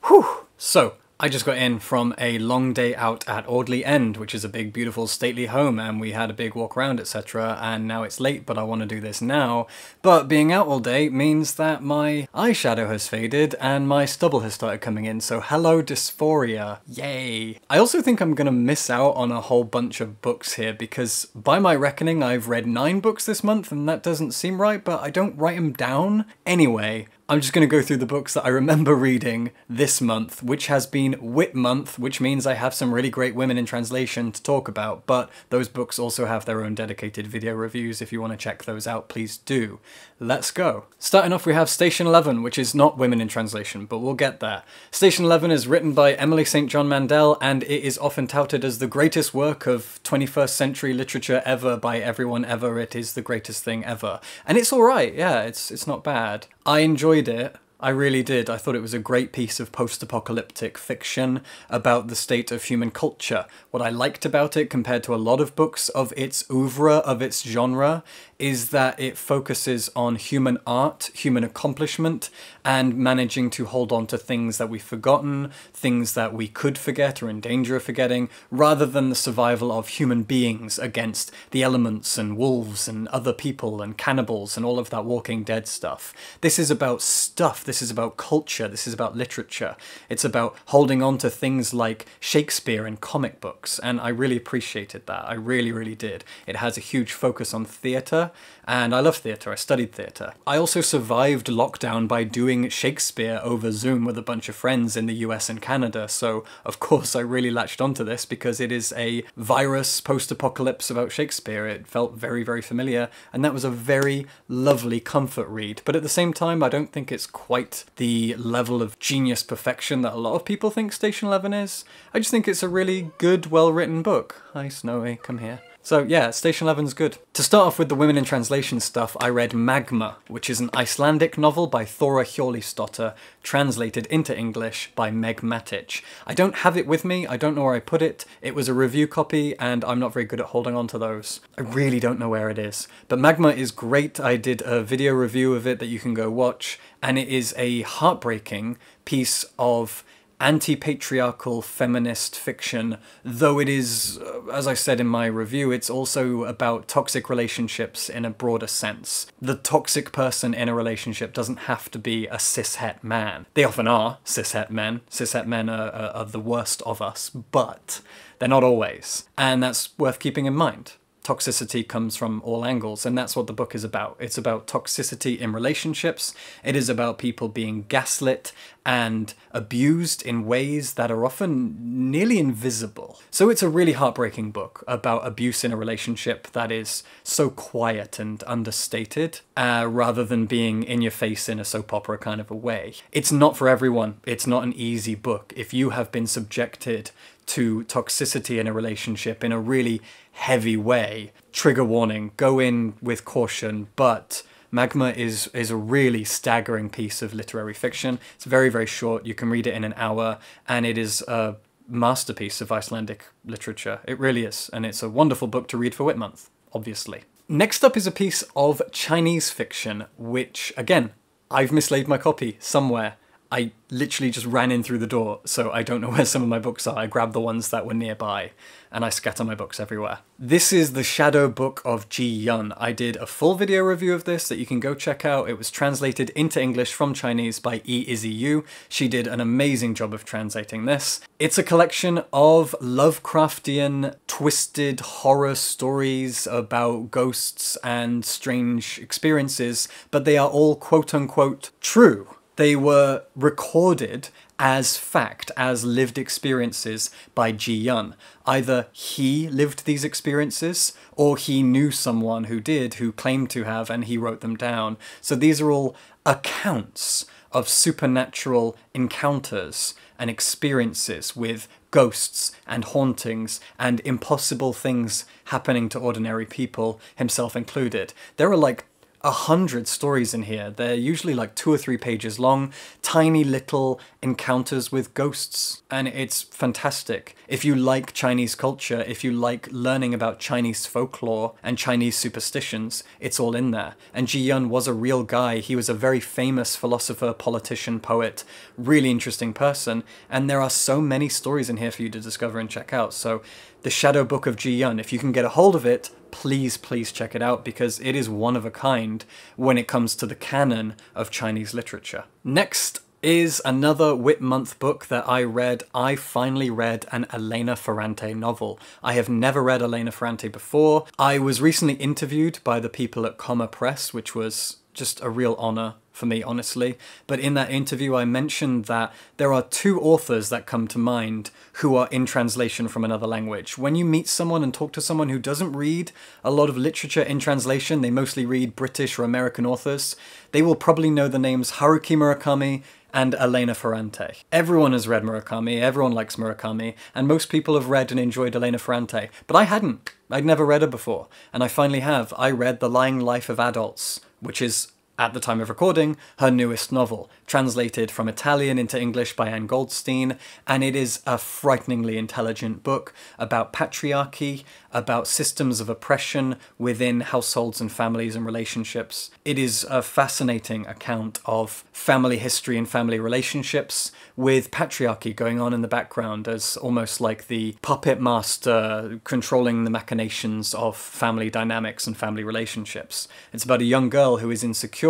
Whew! So, I just got in from a long day out at Audley End, which is a big, beautiful, stately home, and we had a big walk around, etc. And now it's late, but I want to do this now. But being out all day means that my eyeshadow has faded and my stubble has started coming in, so hello dysphoria. Yay! I also think I'm gonna miss out on a whole bunch of books here, because by my reckoning I've read 9 books this month, and that doesn't seem right, but I don't write them down. Anyway, I'm just going to go through the books that I remember reading this month, which has been WITMonth, which means I have some really great women in translation to talk about, but those books also have their own dedicated video reviews. If you want to check those out, please do. Let's go. Starting off, we have Station 11, which is not women in translation, but we'll get there. Station 11 is written by Emily St. John Mandel, and it is often touted as the greatest work of 21st century literature ever by everyone ever. It is the greatest thing ever. And it's alright, yeah, it's not bad. I enjoyed it. I really did. I thought it was a great piece of post-apocalyptic fiction about the state of human culture. What I liked about it, compared to a lot of books of its oeuvre, of its genre, is that it focuses on human art, human accomplishment, and managing to hold on to things that we've forgotten, things that we could forget or in danger of forgetting, rather than the survival of human beings against the elements and wolves and other people and cannibals and all of that Walking Dead stuff. This is about stuff. This is about culture, this is about literature. It's about holding on to things like Shakespeare and comic books, and I really appreciated that. I really, really did. It has a huge focus on theatre, and I love theatre. I studied theatre. I also survived lockdown by doing Shakespeare over Zoom with a bunch of friends in the US and Canada, so of course I really latched onto this because it is a virus post-apocalypse about Shakespeare. It felt very, very familiar, and that was a very lovely comfort read. But at the same time, I don't think it's quite the level of genius perfection that a lot of people think Station 11 is. I just think it's a really good, well-written book. Hi Snowy, come here. So yeah, Station 11's good. To start off with the women in translation stuff, I read Magma, which is an Icelandic novel by Thora Hjólisdóttir, translated into English by Meg Matic. I don't have it with me, I don't know where I put it. It was a review copy, and I'm not very good at holding on to those. I really don't know where it is. But Magma is great. I did a video review of it that you can go watch, and it is a heartbreaking piece of anti-patriarchal feminist fiction, though it is, as I said in my review, it's also about toxic relationships in a broader sense. The toxic person in a relationship doesn't have to be a cis-het man. They often are cis-het men. Cis-het men are the worst of us, but they're not always. And that's worth keeping in mind. Toxicity comes from all angles, and that's what the book is about. It's about toxicity in relationships. It is about people being gaslit and abused in ways that are often nearly invisible. So it's a really heartbreaking book about abuse in a relationship that is so quiet and understated, rather than being in your face in a soap opera kind of a way. It's not for everyone. It's not an easy book. If you have been subjected to toxicity in a relationship in a really heavy way, trigger warning, go in with caution, but Magma is a really staggering piece of literary fiction. It's very, very short. You can read it in an hour, and it is a masterpiece of Icelandic literature. It really is, and it's a wonderful book to read for WITMonth, obviously. Next up is a piece of Chinese fiction, which, again, I've mislaid my copy somewhere. I literally just ran in through the door, so I don't know where some of my books are. I grabbed the ones that were nearby, and I scatter my books everywhere. This is The Shadow Book of Ji Yun. I did a full video review of this that you can go check out. It was translated into English from Chinese by Izzy Yu. She did an amazing job of translating this. It's a collection of Lovecraftian, twisted horror stories about ghosts and strange experiences, but they are all quote-unquote true. They were recorded as fact, as lived experiences by Ji Yun. Either he lived these experiences, or he knew someone who did, who claimed to have, and he wrote them down. So these are all accounts of supernatural encounters and experiences with ghosts and hauntings and impossible things happening to ordinary people, himself included. There are like 100 stories in here. They're usually like 2 or 3 pages long, tiny little encounters with ghosts, and it's fantastic. If you like Chinese culture, if you like learning about Chinese folklore and Chinese superstitions, it's all in there. And Ji Yun was a real guy. He was a very famous philosopher, politician, poet, really interesting person, and there are so many stories in here for you to discover and check out. So The Shadow Book of Ji Yun, if you can get a hold of it, please check it out, because it is one of a kind when it comes to the canon of Chinese literature. Next is another WITMonth book that I read. I finally read an Elena Ferrante novel. I have never read Elena Ferrante before. I was recently interviewed by the people at Comma Press, which was just a real honor for me, honestly. But in that interview, I mentioned that there are 2 authors that come to mind who are in translation from another language. When you meet someone and talk to someone who doesn't read a lot of literature in translation, they mostly read British or American authors, they will probably know the names Haruki Murakami and Elena Ferrante. Everyone has read Murakami, everyone likes Murakami, and most people have read and enjoyed Elena Ferrante. But I hadn't. I'd never read her before, and I finally have. I read The Lying Life of Adults, which is, at the time of recording, her newest novel, translated from Italian into English by Anne Goldstein, and it is a frighteningly intelligent book about patriarchy, about systems of oppression within households and families and relationships. It is a fascinating account of family history and family relationships, with patriarchy going on in the background as almost like the puppet master controlling the machinations of family dynamics and family relationships. It's about a young girl who is insecure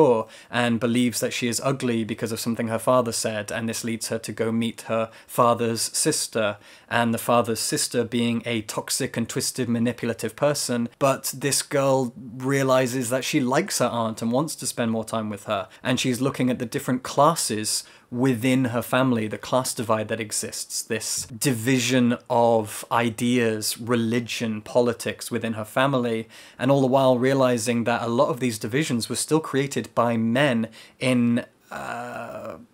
and believes that she is ugly because of something her father said, and this leads her to go meet her father's sister, and the father's sister being a toxic and twisted manipulative person, but this girl realizes that she likes her aunt and wants to spend more time with her, and she's looking at the different classes within her family, the class divide that exists, this division of ideas, religion, politics within her family, and all the while realizing that a lot of these divisions were still created by men in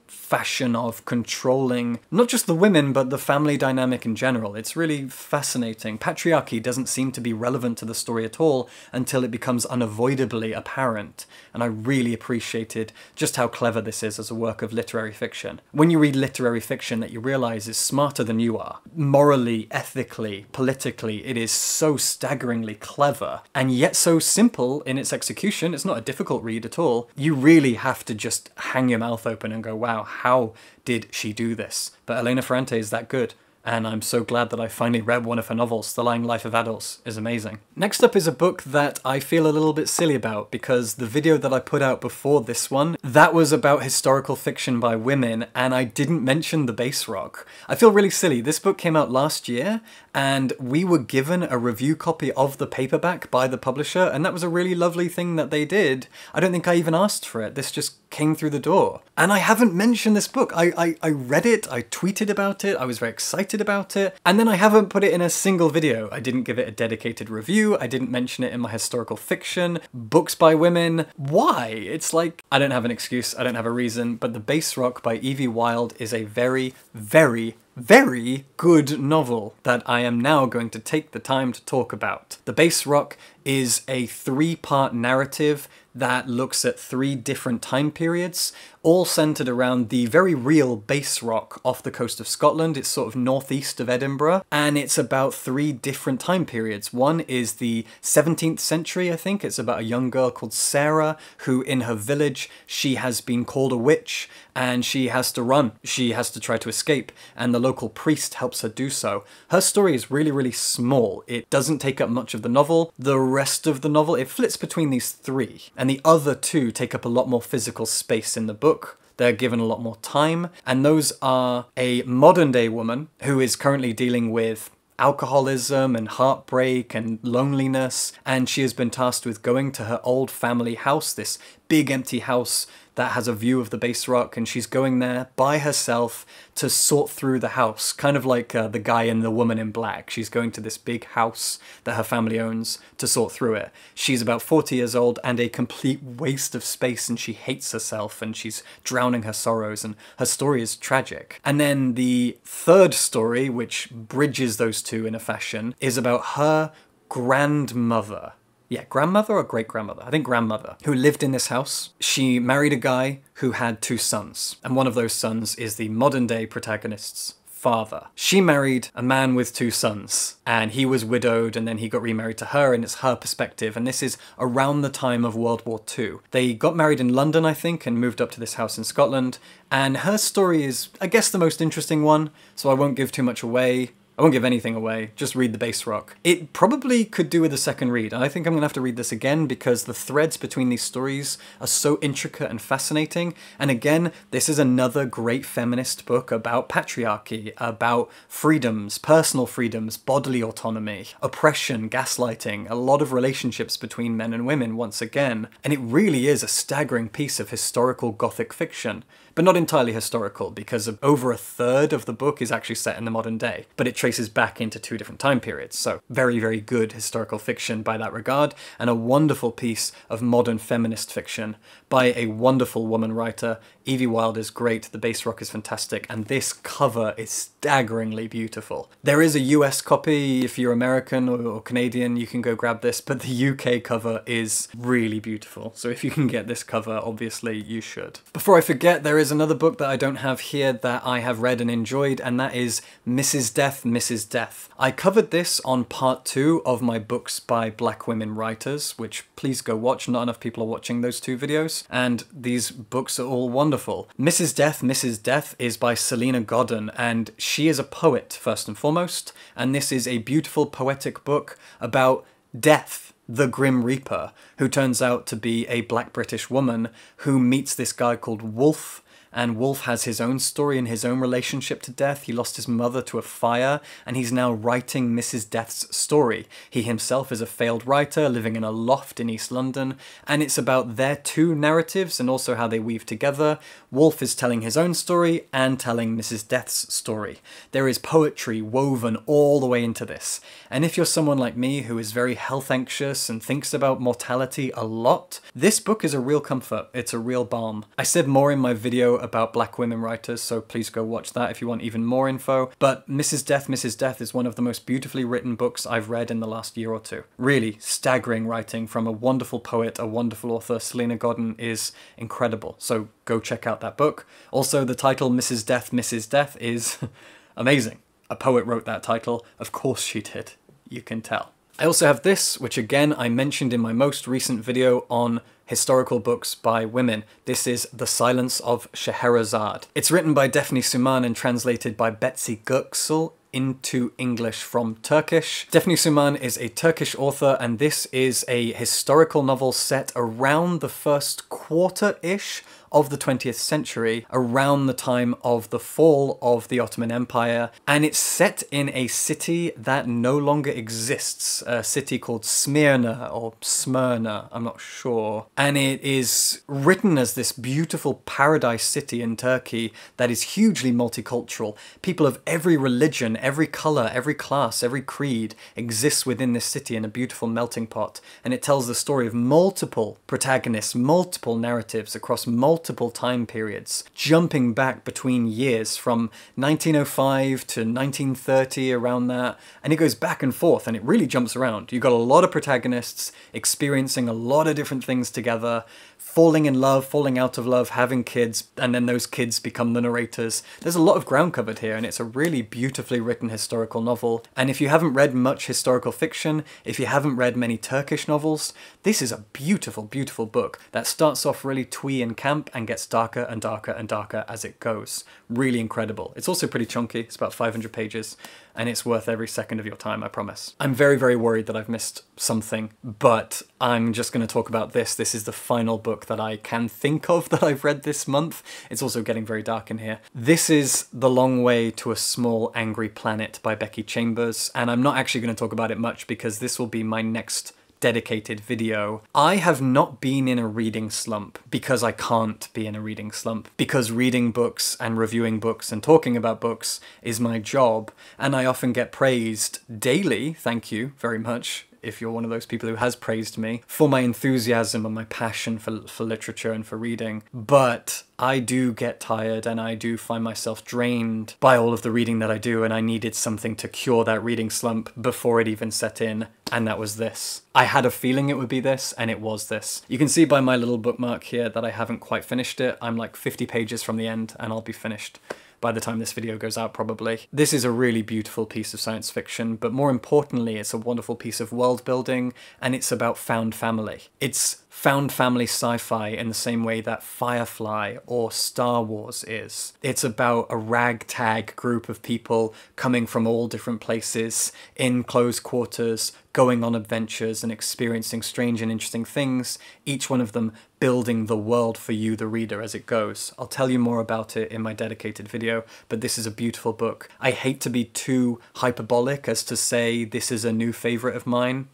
fashion of controlling not just the women, but the family dynamic in general. It's really fascinating. Patriarchy doesn't seem to be relevant to the story at all until it becomes unavoidably apparent, and I really appreciated just how clever this is as a work of literary fiction. When you read literary fiction that you realize is smarter than you are, morally, ethically, politically, it is so staggeringly clever, and yet so simple in its execution. It's not a difficult read at all. You really have to just hang your mouth open and go, wow, how did she do this? But Elena Ferrante is that good, and I'm so glad that I finally read one of her novels. The Lying Life of Adults is amazing. Next up is a book that I feel a little bit silly about, because the video that I put out before this one, that was about historical fiction by women, and I didn't mention the base rock. I feel really silly. This book came out last year, and we were given a review copy of the paperback by the publisher, and that was a really lovely thing that they did. I don't think I even asked for it. This just came through the door. And I haven't mentioned this book. I read it, I tweeted about it, I was very excited about it, and then I haven't put it in a single video. I didn't give it a dedicated review, I didn't mention it in my historical fiction, books by women. Why? It's like, I don't have an excuse, I don't have a reason, but The Base Rock by Evie Wyld is a very, very, very good novel that I am now going to take the time to talk about. The Base Rock is a 3-part narrative that looks at 3 different time periods, all centered around the very real base rock off the coast of Scotland. It's sort of northeast of Edinburgh, and it's about 3 different time periods. One is the 17th century, I think. It's about a young girl called Sarah, who in her village, she has been called a witch, and she has to run. She has to try to escape, and the local priest helps her do so. Her story is really, really small. It doesn't take up much of the novel. The rest of the novel, it flits between these 3, and the other 2 take up a lot more physical space in the book. They're given a lot more time, and those are a modern-day woman who is currently dealing with alcoholism and heartbreak and loneliness, and she has been tasked with going to her old family house, this big empty house that has a view of the base rock, and she's going there by herself to sort through the house, kind of like the guy in The Woman in Black. She's going to this big house that her family owns to sort through it. She's about 40 years old and a complete waste of space, and she hates herself, and she's drowning her sorrows, and her story is tragic. And then the third story, which bridges those 2 in a fashion, is about her grandmother. yeah, grandmother or great-grandmother? I think grandmother, who lived in this house. She married a guy who had 2 sons, and one of those sons is the modern-day protagonist's father. She married a man with 2 sons, and he was widowed, and then he got remarried to her, and it's her perspective, and this is around the time of World War II. They got married in London, I think, and moved up to this house in Scotland, and her story is, I guess, the most interesting one, so I won't give too much away. I won't give anything away, just read the base rock. It probably could do with a second read, and I think I'm gonna have to read this again because the threads between these stories are so intricate and fascinating. And again, this is another great feminist book about patriarchy, about freedoms, personal freedoms, bodily autonomy, oppression, gaslighting, a lot of relationships between men and women once again. And it really is a staggering piece of historical Gothic fiction. But not entirely historical, because over a third of the book is actually set in the modern day, but it traces back into 2 different time periods, so very, very good historical fiction by that regard, and a wonderful piece of modern feminist fiction by a wonderful woman writer. Evie Wilde is great, the base rock is fantastic, and this cover is staggeringly beautiful. There is a US copy, if you're American or Canadian, you can go grab this, but the UK cover is really beautiful, so if you can get this cover, obviously you should. Before I forget, there is another book that I don't have here that I have read and enjoyed, and that is Mrs. Death, Mrs. Death. I covered this on part 2 of my books by black women writers, which please go watch, not enough people are watching those 2 videos, and these books are all wonderful. Mrs. Death is by Selena Godden, and she is a poet first and foremost, and this is a beautiful poetic book about death, the Grim Reaper, who turns out to be a black British woman who meets this guy called Wolf. And Wolf has his own story and his own relationship to death. He lost his mother to a fire, and he's now writing Mrs. Death's story. He himself is a failed writer living in a loft in East London, and it's about their 2 narratives and also how they weave together. Wolf is telling his own story and telling Mrs. Death's story. There is poetry woven all the way into this. And if you're someone like me who is very health anxious and thinks about mortality a lot, this book is a real comfort. It's a real balm. I said more in my video about black women writers, so please go watch that if you want even more info. But Mrs. Death is one of the most beautifully written books I've read in the last year or 2. Really staggering writing from a wonderful poet, a wonderful author. Selena Godden is incredible, so go check out that book. Also, the title Mrs. Death is amazing. A poet wrote that title. Of course she did. You can tell. I also have this, which again I mentioned in my most recent video on historical books by women. This is The Silence of Shiraz. It's written by Defne Suman and translated by Betsy Göksel into English from Turkish. Defne Suman is a Turkish author, and this is a historical novel set around the first quarter-ish of the 20th century, around the time of the fall of the Ottoman Empire, and it's set in a city that no longer exists, a city called Smyrna, or Smyrna, I'm not sure. And it is written as this beautiful paradise city in Turkey that is hugely multicultural. People of every religion, every colour, every class, every creed exists within this city in a beautiful melting pot, and it tells the story of multiple protagonists, multiple narratives across multiple time periods, jumping back between years from 1905 to 1930, around that, and it goes back and forth, and it really jumps around. You've got a lot of protagonists experiencing a lot of different things together, falling in love, falling out of love, having kids, and then those kids become the narrators. There's a lot of ground covered here, and it's a really beautifully written historical novel. And if you haven't read much historical fiction, if you haven't read many Turkish novels, this is a beautiful, beautiful book that starts off really twee and camp and gets darker and darker and darker as it goes. Really incredible. It's also pretty chunky. It's about 500 pages, and it's worth every second of your time, I promise. I'm very, very worried that I've missed something, but I'm just going to talk about this. This is the final book that I can think of that I've read this month. It's also getting very dark in here. This is The Long Way to a Small Angry Planet by Becky Chambers, and I'm not actually going to talk about it much because this will be my next dedicated video. I have not been in a reading slump because I can't be in a reading slump, because reading books and reviewing books and talking about books is my job, and I often get praised daily, thank you very much, if you're one of those people who has praised me for my enthusiasm and my passion for literature and for reading. But I do get tired and I do find myself drained by all of the reading that I do, and I needed something to cure that reading slump before it even set in, and that was this. I had a feeling it would be this, and it was this. You can see by my little bookmark here that I haven't quite finished it. I'm like 50 pages from the end and I'll be finished by the time this video goes out, probably. This is a really beautiful piece of science fiction, but more importantly, it's a wonderful piece of world building, and it's about found family. It's found family sci-fi in the same way that Firefly or Star Wars is. It's about a ragtag group of people coming from all different places, in close quarters, going on adventures and experiencing strange and interesting things, each one of them building the world for you, the reader, as it goes. I'll tell you more about it in my dedicated video, but this is a beautiful book. I hate to be too hyperbolic as to say this is a new favourite of mine,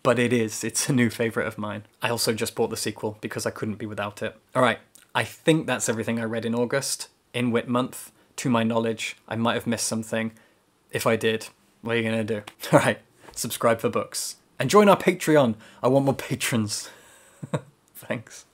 but it is. It's a new favourite of mine. I also just bought the sequel because I couldn't be without it. Alright, I think that's everything I read in August, in WITMonth. To my knowledge, I might have missed something. If I did, what are you gonna do? Alright, subscribe for books. And join our Patreon. I want more patrons. Thanks.